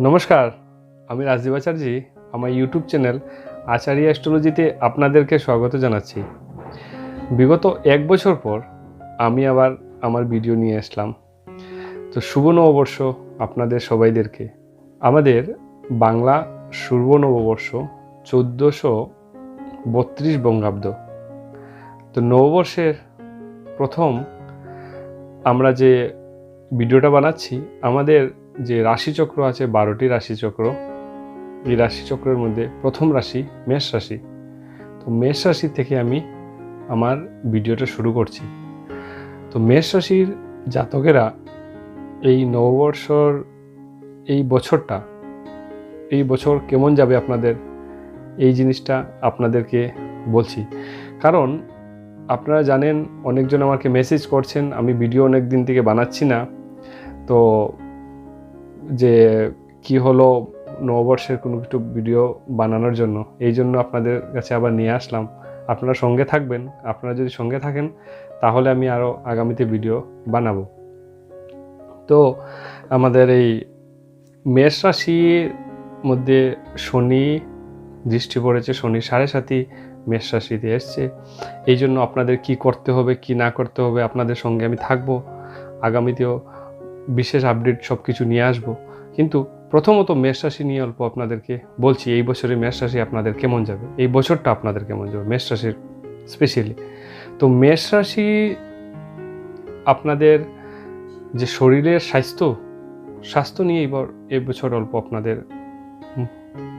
নমস্কার, আমি রাজদীপ আচার্যি। আমার ইউটিউব চ্যানেল আচার্য অ্যাস্ট্রোলজিতে আপনাদেরকে স্বাগত জানাচ্ছি। বিগত 1 বছর পর আমি আবার আমার ভিডিও নিয়ে আসলাম। তো শুভ নববর্ষ আপনাদের সবাইদেরকে। আমাদের বাংলা শুভ নববর্ষ 1432 বঙ্গাব্দ। তো নববর্ষের প্রথম আমরা যে ভিডিওটা বানাচ্ছি, আমাদের যে রাশিচক্র আছে 12টি রাশিচক্র, এই রাশিচক্রের মধ্যে প্রথম রাশি মেষ রাশি। তো মেষ রাশি থেকে আমি আমার ভিডিওটা শুরু করছি। তো মেষ রাশির জাতকেরা এই নববর্ষর এই বছর কেমন যাবে আপনাদের, এই জিনিসটা আপনাদেরকে বলছি। কারণ আপনারা জানেন, অনেকজন আমাকে মেসেজ করছেন আমি ভিডিও অনেক দিন থেকে বানাচ্ছি না, তো যে কি হলো নববর্ষের কোনো কিছু ভিডিও বানানোর জন্য, এই জন্য আপনাদের কাছে আবার নিয়ে আসলাম। আপনারা সঙ্গে থাকবেন। আপনারা যদি সঙ্গে থাকেন তাহলে আমি আরও আগামীতে ভিডিও বানাবো। তো আমাদের এই মেষ রাশির মধ্যে শনি দৃষ্টি পড়েছে, শনি 7.5 মেষ রাশিতে এসছে। এই জন্য আপনাদের কি করতে হবে কি না করতে হবে আপনাদের সঙ্গে আমি থাকবো। আগামীতেও বিশেষ আপডেট সব কিছু নিয়ে আসবো। কিন্তু প্রথমত মেষ রাশি নিয়ে অল্প আপনাদেরকে বলছি, এই বছরে মেষ রাশি আপনাদের কেমন যাবে, এই বছরটা আপনাদের কেমন যাবে মেষ রাশির স্পেশালি। তো মেষ রাশি আপনাদের যে শরীরের স্বাস্থ্য নিয়ে এই বছর অল্প আপনাদের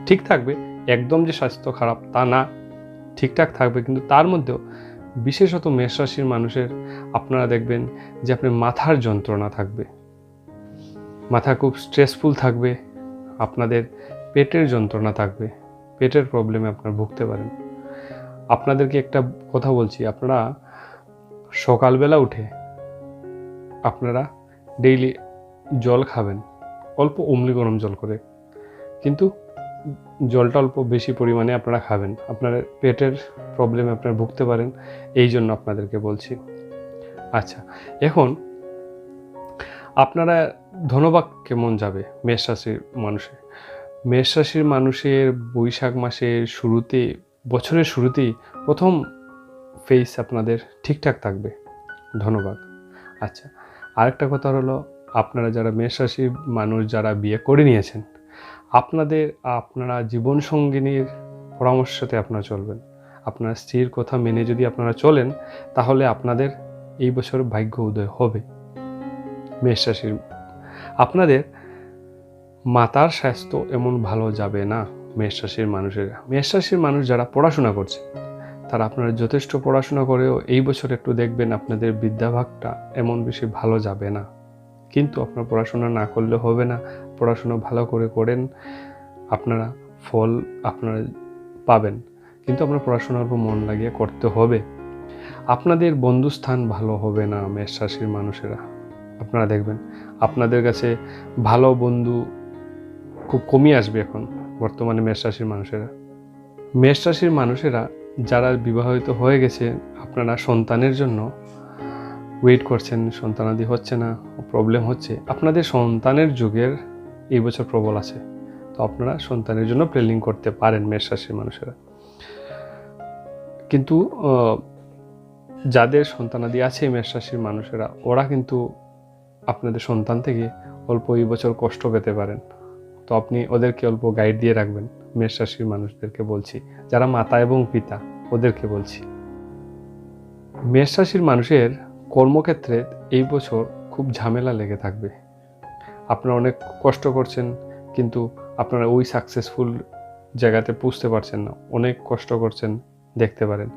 ঠিক থাকবে। একদম যে স্বাস্থ্য খারাপ তা না, ঠিকঠাক থাকবে। কিন্তু তার মধ্যেও বিশেষত মেষ রাশির মানুষের আপনারা দেখবেন যে আপনার মাথার যন্ত্রণা থাকবে, মাথা খুব স্ট্রেসফুল থাকবে, আপনাদের পেটের যন্ত্রণা থাকবে, পেটের প্রবলেমে আপনারা ভুগতে পারেন। আপনাদেরকে একটা কথা বলছি, আপনারা সকালবেলা উঠে আপনারা ডেইলি জল খাবেন, অল্প অম্লি গরম জল করে, কিন্তু জলটা অল্প বেশি পরিমাণে আপনারা খাবেন। আপনার পেটের প্রবলেমে আপনারা ভুগতে পারেন, এই জন্য আপনাদেরকে বলছি। আচ্ছা, এখন আপনারা ধনভাগ কেমন যাবে মেষ রাশির মানুষের? মেষ রাশির মানুষের বৈশাখ মাসের শুরুতে, বছরের শুরুতেই প্রথম ফেজ আপনাদের ঠিকঠাক থাকবে ধনভাগ। আচ্ছা, আরেকটা কথা হলো, আপনারা যারা মেষ রাশির মানুষ যারা বিয়ে করে নিয়েছেন, আপনারা জীবনসঙ্গিনীর পরামর্শতে আপনারা চলবেন। আপনার স্ত্রীর কথা মেনে যদি আপনারা চলেন তাহলে আপনাদের এই বছর ভাগ্য উদয় হবে। মেষ রাশির আপনাদের মাতার স্বাস্থ্য এমন ভালো যাবে না। মেষ রাশির মানুষ যারা পড়াশোনা করছে, তারা আপনারা যথেষ্ট পড়াশোনা করেও এই বছর একটু দেখবেন আপনাদের বিদ্যাভাগটা এমন বেশি ভালো যাবে না। কিন্তু আপনার পড়াশোনা না করলে হবে না, পড়াশোনা ভালো করে করেন, আপনারা ফল আপনারা পাবেন। কিন্তু আপনার পড়াশোনার উপর মন লাগিয়ে করতে হবে। আপনাদের বন্ধুস্থান ভালো হবে না মেষ রাশির মানুষেরা। আপনারা দেখবেন আপনাদের কাছে ভালো বন্ধু খুব কমই আসবে এখন বর্তমানে মেষ রাশির মানুষেরা যারা বিবাহিত হয়ে গেছে, আপনারা সন্তানের জন্য ওয়েট করছেন, সন্তানাদি হচ্ছে না, প্রবলেম হচ্ছে, আপনাদের সন্তানের যুগের এই বছর প্রবল আছে। তো আপনারা সন্তানের জন্য প্ল্যানিং করতে পারেন মেষ রাশির মানুষেরা। কিন্তু যাদের সন্তানাদি আছে মেষ রাশির মানুষেরা, ওরা কিন্তু আপনাদের সন্তান থেকে অল্প এই বছর কষ্ট পেতে পারেন। তো আপনি ওদেরকে অল্প গাইড দিয়ে রাখবেন। মেষ রাশির মানুষদেরকে বলছি, যারা মাতা এবং পিতা ওদেরকে বলছি। মেষ রাশির মানুষের কর্মক্ষেত্রে এই বছর খুব ঝামেলা লেগে থাকবে। আপনারা অনেক কষ্ট করছেন কিন্তু আপনারা ওই সাকসেসফুল জায়গাতে পৌঁছতে পারছেন না, অনেক কষ্ট করছেন দেখতে পারেন।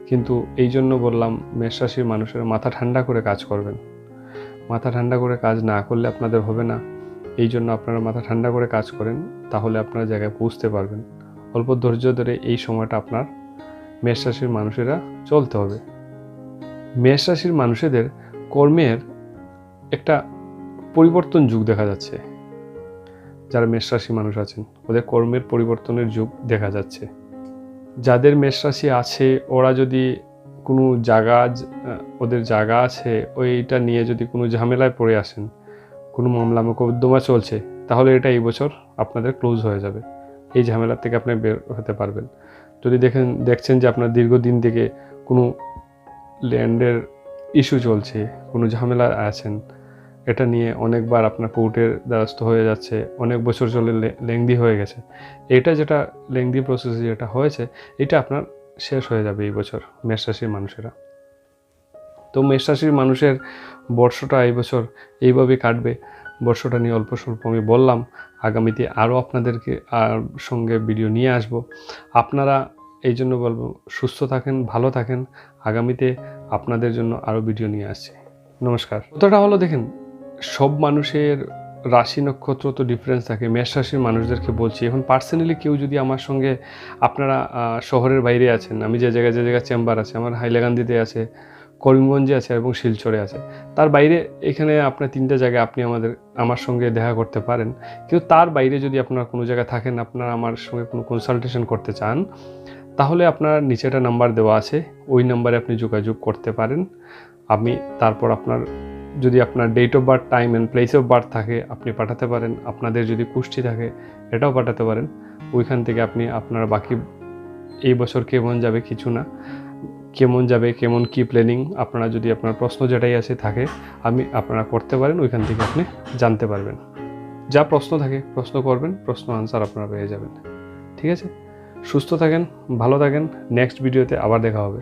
কিন্তু এই জন্য বললাম মেষ রাশির মানুষেরা মাথা ঠান্ডা করে কাজ করবেন। মাথা ঠান্ডা করে কাজ না করলে আপনাদের হবে না। এই জন্য আপনারা মাথা ঠান্ডা করে কাজ করেন, তাহলে আপনারা জায়গায় পৌঁছতে পারবেন। অল্প ধৈর্য ধরে এই সময়টা আপনার মেষ রাশির মানুষেরা চলতে হবে। মেষ রাশির মানুষদের কর্মের একটা পরিবর্তন যুগ দেখা যাচ্ছে। যারা মেষ রাশি মানুষ আছেন ওদের কর্মের পরিবর্তনের যুগ দেখা যাচ্ছে। যাদের মেষ রাশি আছে ওরা যদি কোনো ওদের জায়গা আছে, ওইটা নিয়ে যদি কোনো ঝামেলায় পড়ে আসেন, কোনো মামলা মোকদ্দমা চলছে, তাহলে এটা এই বছর আপনাদের ক্লোজ হয়ে যাবে, এই ঝামেলার থেকে আপনি বের হতে পারবেন। যদি দেখছেন যে আপনার দীর্ঘদিন থেকে কোনো ল্যান্ডের ইস্যু চলছে, কোনো ঝামেলা আছেন, এটা নিয়ে অনেকবার আপনার কোর্টের দ্বারস্থ হয়ে যাচ্ছে, অনেক বছর চলে লেংদি হয়ে গেছে, এটা যেটা লেংদি প্রসেস যেটা হয়েছে এটা আপনার শেষ হয়ে যাবে এই বছর মেষ রাশির মানুষেরা। তো মেষ রাশির মানুষের বর্ষটা এই বছর এইভাবে কাটবে। বর্ষটা নিয়ে অল্প স্বল্প আমি বললাম, আগামীতে আরও আপনাদেরকে সঙ্গে ভিডিও নিয়ে আসব। আপনারা এই জন্য বলবো সুস্থ থাকেন, ভালো থাকেন, আগামীতে আপনাদের জন্য আরও ভিডিও নিয়ে আসছি। নমস্কার। কতটা হলো দেখেন, সব মানুষের রাশি নক্ষত্র তো ডিফারেন্স থাকে। মেষ রাশির মানুষদেরকে বলছি, এখন পার্সোনালি কেউ যদি আমার সঙ্গে, আপনারা শহরের বাইরে আছেন, আমি যে জায়গায় চেম্বার আছে, আমার হাইলাকান্দিতে আছে, করিমগঞ্জে আছে এবং শিলচরে আছে, তার বাইরে এখানে আপনার 3টে জায়গায় আপনি আমার সঙ্গে দেখা করতে পারেন। কিন্তু তার বাইরে যদি আপনারা কোনো জায়গায় থাকেন, আপনারা আমার সঙ্গে কোনো কনসালটেশন করতে চান, তাহলে আপনার নিচে একটা নাম্বার দেওয়া আছে, ওই নাম্বারে আপনি যোগাযোগ করতে পারেন। আমি তারপর যদি আপনার date of birth, time and place of birth থাকে আপনি পাঠাতে পারেন, আপনাদের যদি কুষ্টি থাকে এটাও পাঠাতে পারেন। ওইখান থেকে আপনি আপনার বাকি এই বছর কেমন যাবে, কিছু না, কেমন যাবে, কেমন কি প্ল্যানিং, আপনারা যদি আপনার প্রশ্ন যেটাই আছে থাকে আপনারা করতে পারেন, ওইখান থেকে আপনি জানতে পারবেন। যা প্রশ্ন থাকে প্রশ্ন করবেন, প্রশ্ন আনসার আপনারা পেয়ে যাবেন। ঠিক আছে, সুস্থ থাকেন, ভালো থাকেন, নেক্সট ভিডিওতে আবার দেখা হবে।